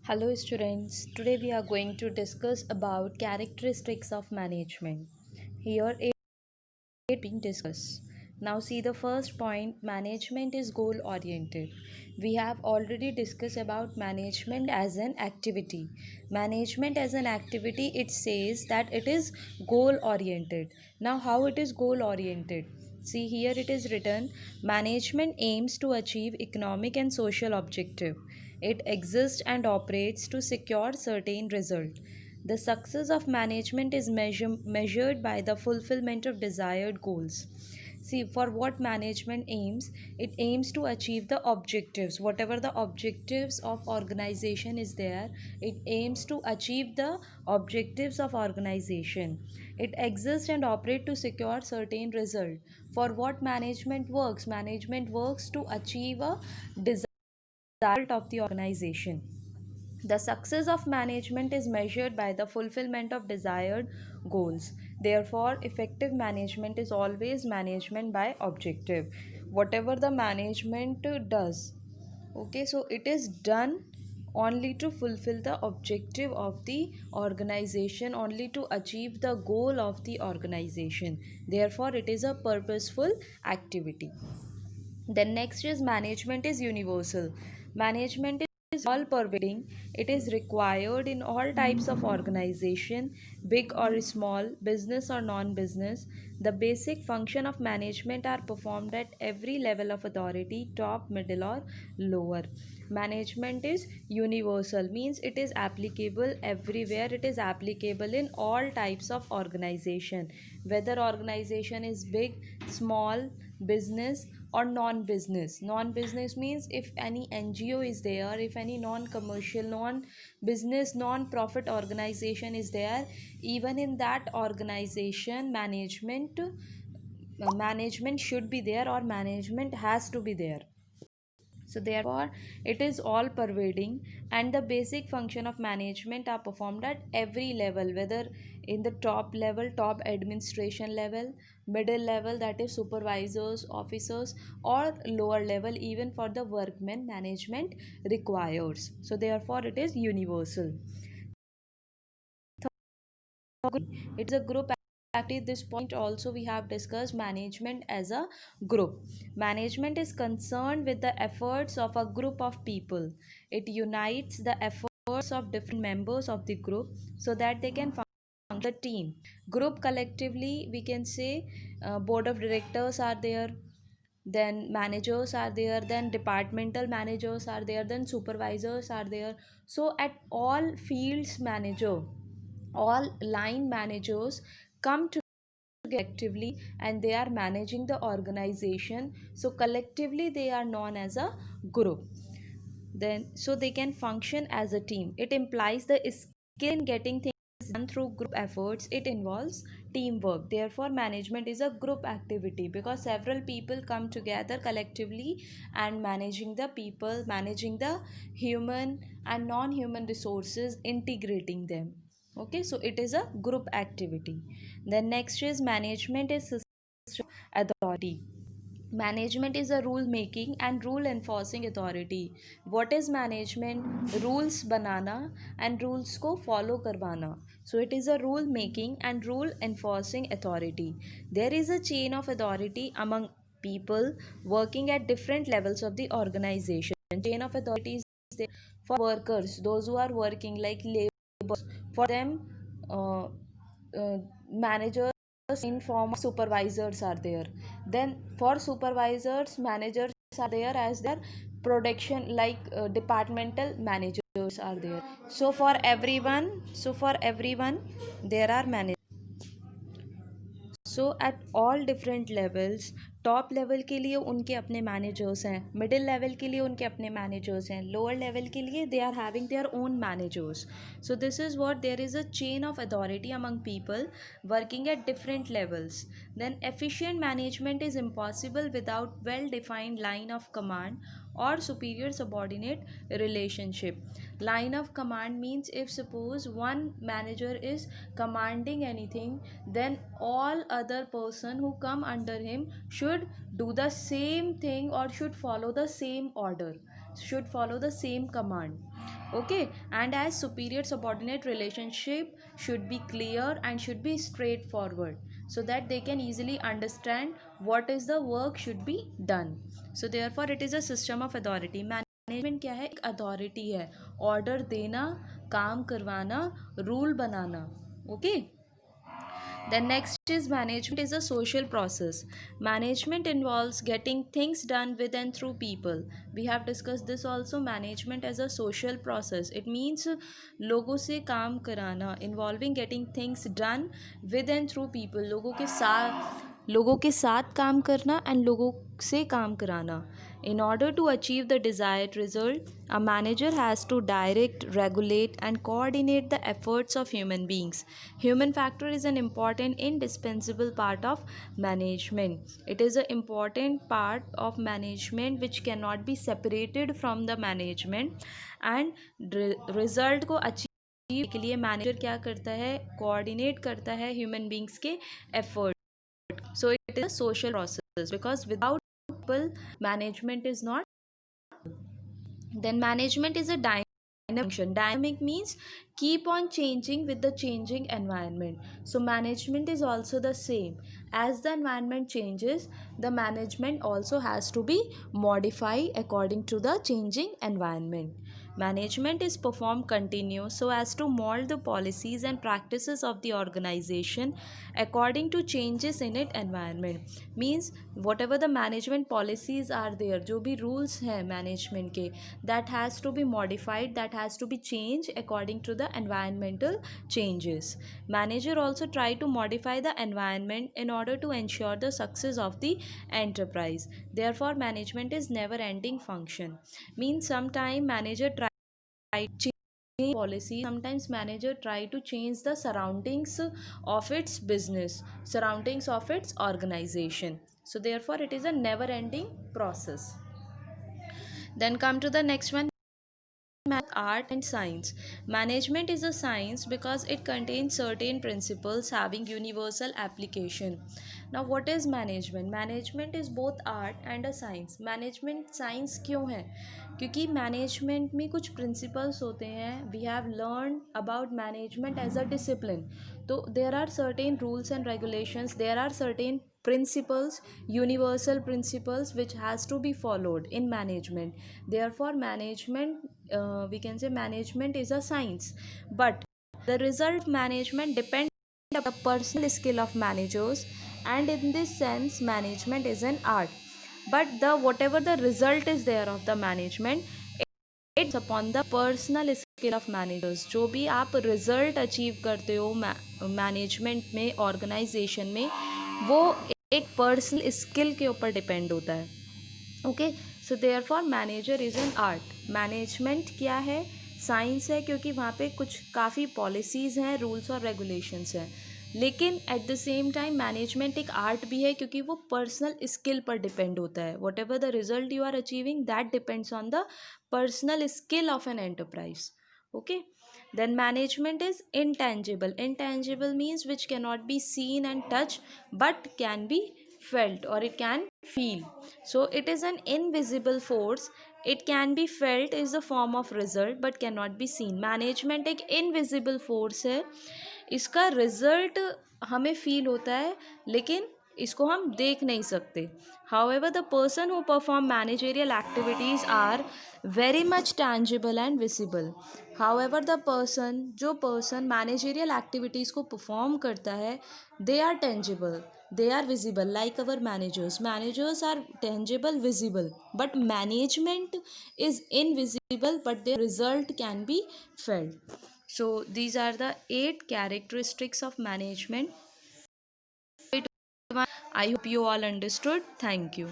Hello students, today we are going to discuss about characteristics of management. Here it being discussed. Now see the first point, management is goal oriented. We have already discussed about management as an activity. Management as an activity, it says that it is goal oriented. Now how it is goal oriented? See here it is written, management aims to achieve economic and social objective. It exists and operates to secure certain result. The success of management is measured by the fulfillment of desired goals. See, for what management aims, it aims to achieve the objectives. Whatever the objectives of organization is there, it aims to achieve the objectives of organization. It exists and operate to secure certain result. For what management works? Management works to achieve a result of the organization. The success of management is measured by the fulfillment of desired goals. Therefore, effective management is always management by objective. Whatever the management does, okay, so it is done only to fulfill the objective of the organization, only to achieve the goal of the organization. Therefore, it is a purposeful activity. Then next is management is universal. Management is all pervading. It is required in all types of organization, big or small, business or non-business. The basic function of management are performed at every level of authority, top, middle or lower. Management is universal, means it is applicable everywhere. It is applicable in all types of organization, whether organization is big, small, business or non-business. Non-business means if any NGO is there, if any non-commercial, non-business, non-profit organization is there, even in that organization management should be there, or management has to be there. So therefore it is all pervading, and the basic function of management are performed at every level, whether in the top level, top administration level, middle level, that is supervisors, officers, or lower level, even for the workmen management requires. So therefore it is universal. It's a group activity. This point also we have discussed management as a group. Management is concerned with the efforts of a group of people. It unites the efforts of different members of the group so that they can function the team. Group collectively, we can say, board of directors are there, then managers are there, then departmental managers are there, then supervisors are there. So at all fields manager, all line managers come together collectively, and they are managing the organization. So collectively they are known as a group. Then so they can function as a team. It implies the skill in getting things done through group efforts. It involves teamwork. Therefore management is a group activity, because several people come together collectively and managing the people, managing the human and non-human resources, integrating them. Okay, so it is a group activity. Then next is management is system authority. Management is a rule making and rule enforcing authority. What is management? Rules banana and rules को follow करवाना. So it is a rule making and rule enforcing authority. There is a chain of authority among people working at different levels of the organization. Chain of authority is there for workers, those who are working like labor. For them, uh, managers in form of supervisors are there. Then for supervisors, managers are there as their production, like departmental managers are there. So for everyone there are managers. So at all different levels, top level के लिए उनके अपने managers हैं, middle level के लिए उनके अपने managers हैं, लोअर लेवल के लिए they are having their own managers. So this is what there is a chain of authority among people working at different levels. Then efficient management is impossible without well defined line of command or superior subordinate relationship. Line of command means if suppose one manager is commanding anything, then all other person who come under him should do the same thing or should follow the same order, should follow the same command. Okay, and as superior subordinate relationship should be clear and should be straightforward, so that they can easily understand what is the work should be done. So therefore it is a system of authority. Management क्या है? एक authority है, order देना, काम करवाना, rule banana. Okay. Then next is management is a social process. Management involves getting things done with and through people. We have discussed this also. Management as a social process. It means लोगों से काम कराना, involving getting things done with and through people. लोगों के साथ काम करना and लोगों से काम कराना. In order to achieve the desired result, a manager has to direct, regulate, and coordinate the efforts of human beings. Human factor is an important, indispensable part of management. It is an important part of management which cannot be separated from the management. And result को achieve के लिए manager क्या करता है? Coordinate करता है human beings के effort. So it is a social process, because without people, management is not. Then management is a dynamic function. Dynamic means keep on changing with the changing environment. So management is also the same. As the environment changes, the management also has to be modified according to the changing environment. Management is performed continuous so as to mold the policies and practices of the organization according to changes in its environment. Means whatever the management policies are there, जो भी rules हैं management के, that has to be modified, that has to be changed according to the environmental changes. Manager also try to modify the environment in order to ensure the success of the enterprise. Therefore management is never ending function. Means sometime manager try to change policy, sometimes manager try to change the surroundings of its business, surroundings of its organization. So therefore it is a never ending process. Then come to the next one, art and science. Management is a science because it contains certain principles having universal application. Now what is management? Management is both art and a science. Management science क्यों है? क्योंकि management में कुछ principles होते हैं. We have learn about management as a discipline. तो there are certain rules and regulations, there are certain principles, universal principles which has to be followed in management. Therefore management, we can say management is a science, but the result of management depends on the personal skill of managers, and in this sense management is an art. But the whatever the result is there of the management, it's upon the personal skill of managers. जो भी आप result achieve करते हो management में, organisation में, वो एक personal skill के ऊपर डिपेंड होता है. Okay. So therefore manager is an art. Management क्या है? साइंस है, क्योंकि वहाँ पे कुछ काफ़ी पॉलिसीज़ हैं, रूल्स और रेगुलेशंस हैं. लेकिन at the same time management एक आर्ट भी है, क्योंकि वो पर्सनल स्किल पर डिपेंड होता है. Whatever the result you are achieving, that depends on the personal skill of an enterprise. Okay. Then management is intangible. Intangible means which cannot be seen and touched but can be felt, or it can feel. So it is an invisible force. It can be felt is the form of result but cannot be seen. Management एक invisible force है. इसका result हमें feel होता है, लेकिन इसको हम देख नहीं सकते. However, the person who perform managerial activities are very much tangible and visible. However, जो पर्सन मैनेजरियल एक्टिविटीज़ को परफॉर्म करता है, they are tangible, they are visible, like our managers are tangible, visible, but management is invisible but their result can be felt. So these are the 8 characteristics of management. I hope you all understood. Thank you.